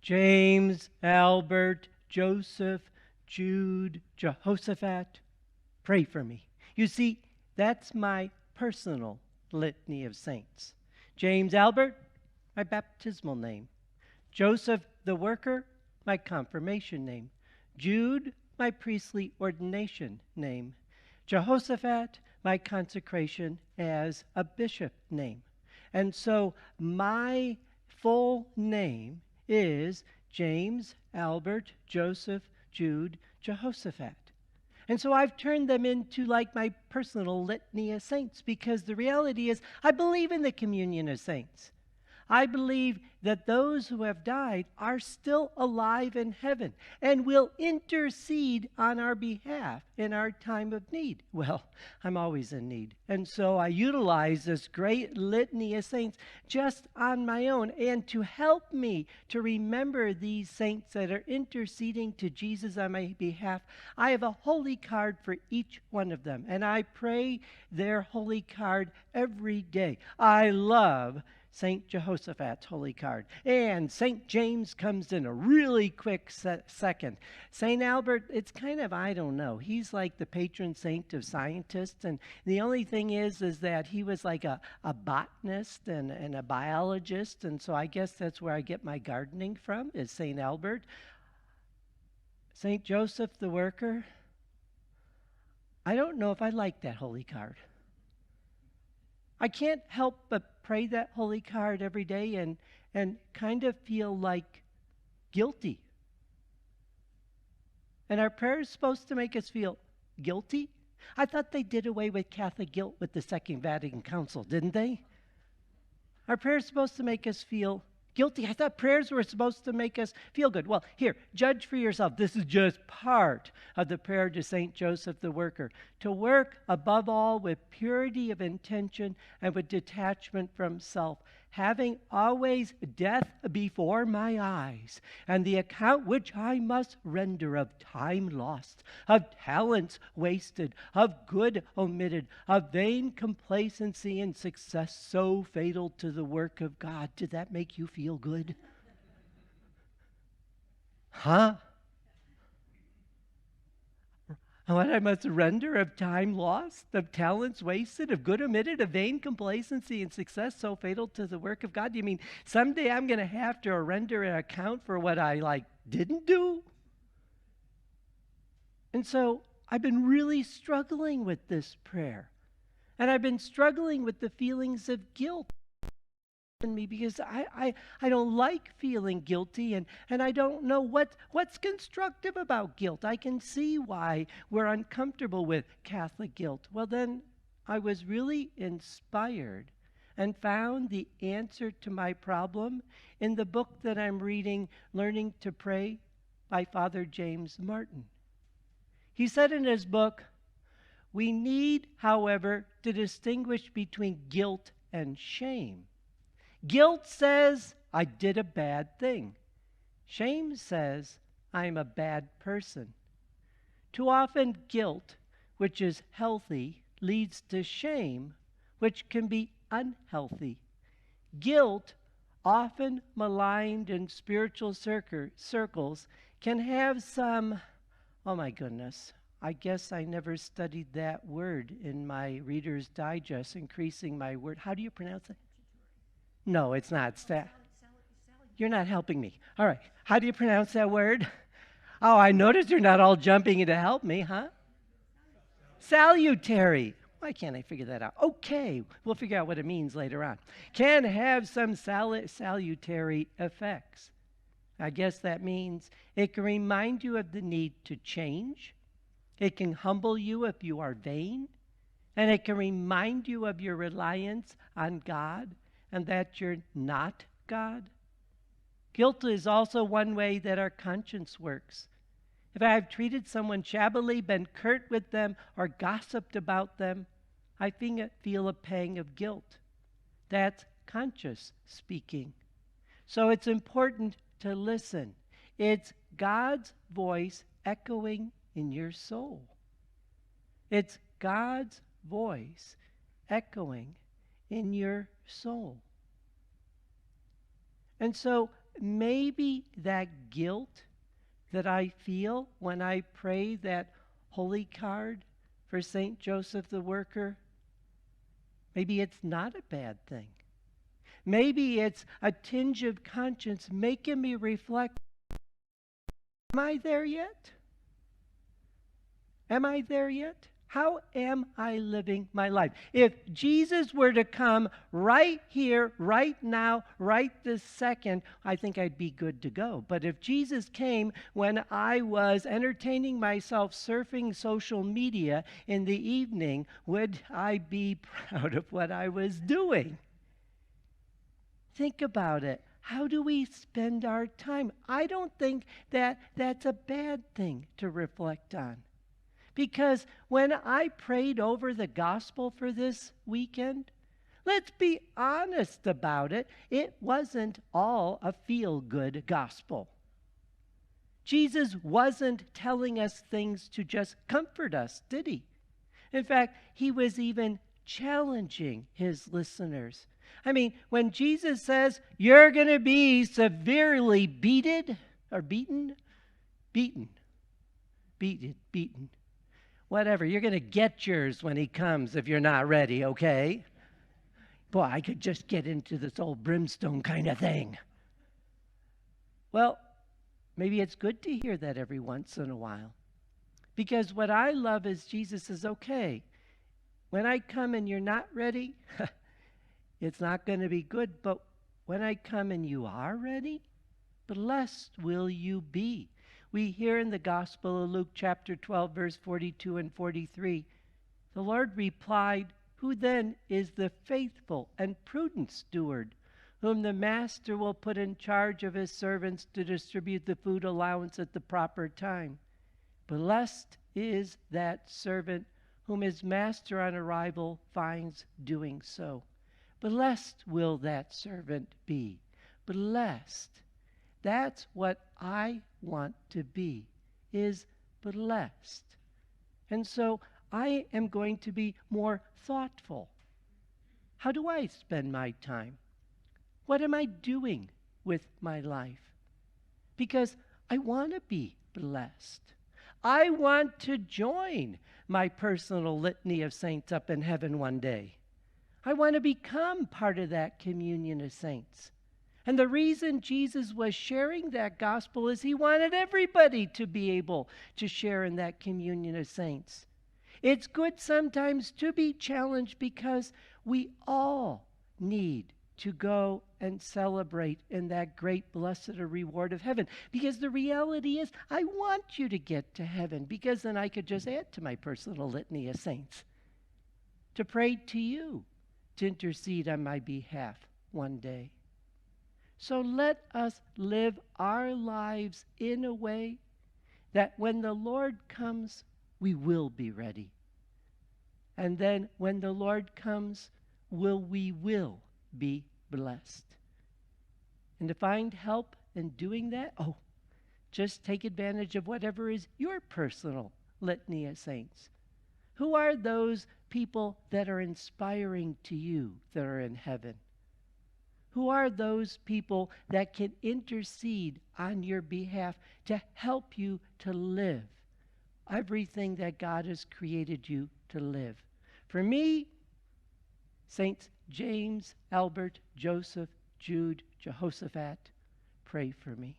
James, Albert, Joseph, Jude, Jehoshaphat, pray for me. You see, that's my personal litany of saints. James Albert, my baptismal name. Joseph the worker, my confirmation name. Jude, my priestly ordination name. Jehoshaphat, my consecration as a bishop name. And so my full name is James, Albert, Joseph, Jude, Jehoshaphat. And so I've turned them into like my personal litany of saints because the reality is I believe in the communion of saints. I believe that those who have died are still alive in heaven and will intercede on our behalf in our time of need. Well, I'm always in need. And so I utilize this great litany of saints just on my own. And to help me to remember these saints that are interceding to Jesus on my behalf, I have a holy card for each one of them. And I pray their holy card every day. I love St. Jehoshaphat's holy card. And St. James comes in a really quick second. St. Albert, it's kind of, I don't know. He's like the patron saint of scientists. And the only thing is that he was like a botanist and a biologist. And so I guess that's where I get my gardening from, is St. Albert. St. Joseph the worker, I don't know if I like that holy card. I can't help but pray that holy card every day and kind of feel like guilty. And our prayer is supposed to make us feel guilty? I thought they did away with Catholic guilt with the Second Vatican Council, didn't they? Our prayer is supposed to make us feel guilty. I thought prayers were supposed to make us feel good. Well, here, judge for yourself. This is just part of the prayer to St. Joseph the worker. To work above all with purity of intention and with detachment from self, having always death before my eyes, and the account which I must render of time lost, of talents wasted, of good omitted, of vain complacency and success so fatal to the work of God. Did that make you feel good? Huh? What I must render of time lost, of talents wasted, of good omitted, of vain complacency and success so fatal to the work of God? Do you mean someday I'm going to have to render an account for what I didn't do? And so I've been really struggling with this prayer. And I've been struggling with the feelings of guilt in me because I don't like feeling guilty and I don't know what's constructive about guilt. I can see why we're uncomfortable with Catholic guilt. Well, then I was really inspired and found the answer to my problem in the book that I'm reading, Learning to Pray by Father James Martin. He said in his book, we need, however, to distinguish between guilt and shame. Guilt says, I did a bad thing. Shame says, I'm a bad person. Too often, guilt, which is healthy, leads to shame, which can be unhealthy. Guilt, often maligned in spiritual circles, can have some, oh my goodness, I guess I never studied that word in my Reader's Digest, increasing my word. How do you pronounce it? No, it's not. You're not helping me. All right. How do you pronounce that word? Oh, I noticed you're not all jumping in to help me, huh? Salutary. Why can't I figure that out? Okay. We'll figure out what it means later on. Can have some salutary effects. I guess that means it can remind you of the need to change. It can humble you if you are vain. And it can remind you of your reliance on God and that you're not God. Guilt is also one way that our conscience works. If I have treated someone shabbily, been curt with them, or gossiped about them, I feel a pang of guilt. That's conscious speaking. So it's important to listen. It's God's voice echoing in your soul. It's God's voice echoing in your soul. And so maybe that guilt that I feel when I pray that holy card for St. Joseph the Worker, maybe it's not a bad thing. Maybe it's a tinge of conscience making me reflect, am I there yet? Am I there yet? How am I living my life? If Jesus were to come right here, right now, right this second, I think I'd be good to go. But if Jesus came when I was entertaining myself surfing social media in the evening, would I be proud of what I was doing? Think about it. How do we spend our time? I don't think that that's a bad thing to reflect on. Because when I prayed over the gospel for this weekend, let's be honest about it, it wasn't all a feel-good gospel. Jesus wasn't telling us things to just comfort us, did he? In fact, he was even challenging his listeners. I mean, when Jesus says, you're going to be severely beaten, whatever. You're going to get yours when he comes if you're not ready, okay? Boy, I could just get into this old brimstone kind of thing. Well, maybe it's good to hear that every once in a while. Because what I love is Jesus says, okay, when I come and you're not ready, it's not going to be good. But when I come and you are ready, blessed will you be. We hear in the Gospel of Luke chapter 12, verse 42 and 43, the Lord replied, who then is the faithful and prudent steward, whom the master will put in charge of his servants to distribute the food allowance at the proper time? Blessed is that servant whom his master on arrival finds doing so. Blessed will that servant be. Blessed. That's what I want to be, is blessed. And so I am going to be more thoughtful. How do I spend my time? What am I doing with my life? Because I want to be blessed. I want to join my personal litany of saints up in heaven one day. I want to become part of that communion of saints. And the reason Jesus was sharing that gospel is he wanted everybody to be able to share in that communion of saints. It's good sometimes to be challenged because we all need to go and celebrate in that great blessed reward of heaven. Because the reality is, I want you to get to heaven, because then I could just add to my personal litany of saints to pray to you to intercede on my behalf one day. So let us live our lives in a way that when the Lord comes, we will be ready. And then when the Lord comes, we will be blessed. And to find help in doing that, just take advantage of whatever is your personal litany of saints. Who are those people that are inspiring to you that are in heaven? Who are those people that can intercede on your behalf to help you to live everything that God has created you to live? For me, Saints James, Albert, Joseph, Jude, Jehoshaphat, pray for me.